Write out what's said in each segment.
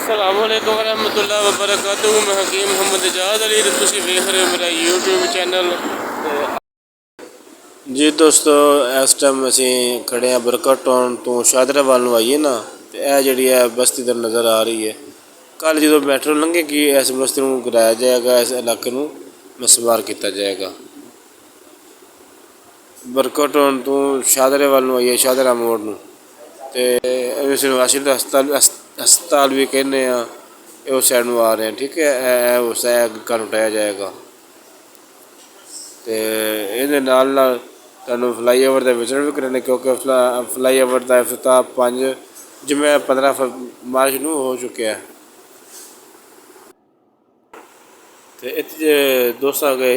अस्सलामुअलैकुम वरहमतुल्लाहि वबरकातुहू। मैं हकीम मोहम्मद इजाज़ अली ते तुसीं वेख रहे हो मेरा यूट्यूब चैनल। जी दोस्तों, इस टाइम असीं खड़े हैं बरका टाउन तो शादरा वाल नूं आइए ना, तो यह जिहड़ी है बस्ती इधर नज़र आ रही है। कल जो मैट्रो लंघेगी इस बस्ती नूं गिराया जाएगा, इस इलाके नूं मसमार किया जाएगा। बरका टाउन तो शादरे वाल नूं आइए, शादरा मोड़ नूं ते इस वासी हस्पताल भी कहने उस साइड में आ रहे हैं। ठीक है, उस घर उठाया जाएगा तो ये तुहानूं फ्लाई ओवर का विजट भी कराने, क्योंकि फ्लाई ओवर का इफ्तिताह 15 मार्च नूं हो चुका है। तो इत्थे दोस्तों अगर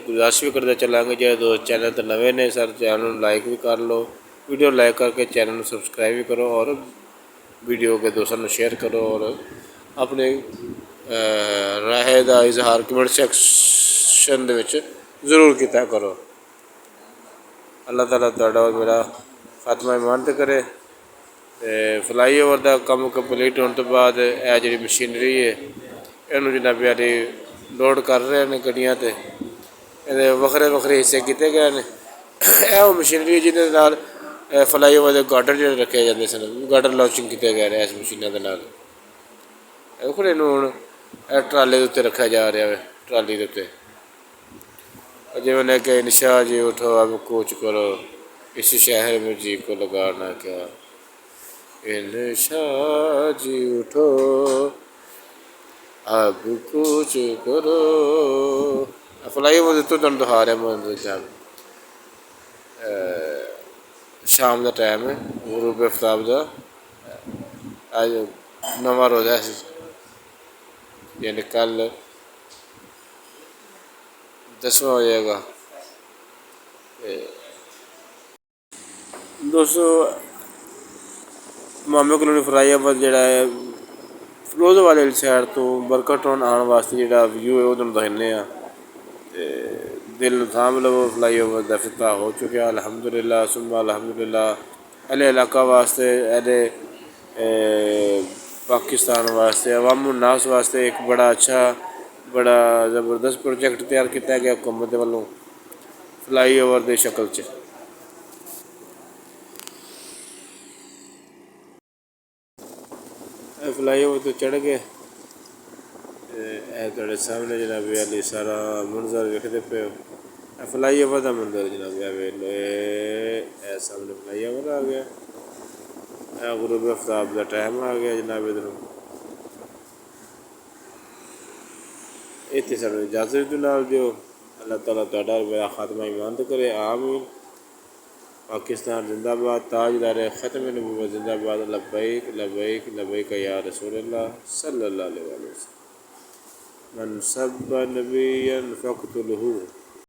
गुजारिश भी करते चलांगे, जो दोस्त चैनल तो नवे ने सर चैनल लाइक भी कर लो, वीडियो लाइक करके चैनल सबसक्राइब भी करो और वीडियो के दोस्तों को शेयर करो और अपने राय का इजहार कमेंट सैक्शन जरूर किया करो। अल्लाह ताला तुहाडा और मेरा खात्मा इमानत करे। फ्लाई ओवर का काम कंप्लीट होने तो बाद यह जी मशीनरी है इन्हों जनाबे वाली लोड कर रहे हैं गड्डियां ते ये वखरे वखरे हिस्से किए गए हैं। यह मशीनरी जिहदे नाल फ्लाई ओवर के गार्डर जो रखे जाते सन, गार्डर लॉन्चिंग किए गए हैं इस मशीनों के नाल। देखो इनू हुण ट्राले के उत्ते रखा जा रहा है, ट्राली के उत्ते जिवें ने कि निशा जी उठो अब कूच करो, इस शहर में जी को लगाना क्या, निशा जी उठो अब कुछ करो। फ्लाई ओवर तो तुहानूं दिखा रहा मैं शाम का टाइम है, गुरूब आफ्ताब का अज नवा रोज़ा है, यानी कल 10वां हो जाएगा। दोस्तों मामे कलोनी फ्लाई ओवर जोड़ा है फलोज वाले साइड तो बरका टाउन आने वास्ते जो व्यू है वो तुहानूं दिखाने दिल थाम लवो। फ्लाई ओवर का इफ्तिताह हो चुका अल्हम्दुलिल्लाह सुम्मा अल्हम्दुलिल्लाह। अहले इलाका वास्ते, अहले पाकिस्तान वास्ते, अवामुन नास वास्ते एक बड़ा अच्छा बड़ा ज़बरदस्त प्रोजेक्ट तैयार किया गया हुकूमत वालों फ्लाई ओवर की शक्ल च। फ्लाई ओवर तो चढ़ गए, थोड़े सामने जनाब वाली सारा मंजर वेखते पे हो। फ्लाई ओवर का मंजर जनाब वेले सामने फ्लाई ओवर आ गया, गुरूब आफ्ताब का टाइम आ गया जनाब। इधरों इतने सानू इजाजत भी नाल दिओ। अल्लाह ताला तुहाडा मेरा खात्मा इमानत करे, आमीन। पाकिस्तान जिंदाबाद, ताजदार ख़त्म नबूवत जिंदाबाद। लब्बैक लब्बैक लब्बैक या रसूल अल्लाह सल्लल्लाहु अलैहि वसल्लम। मन सब्बा नबिय्यन फ़क़्तुलहू।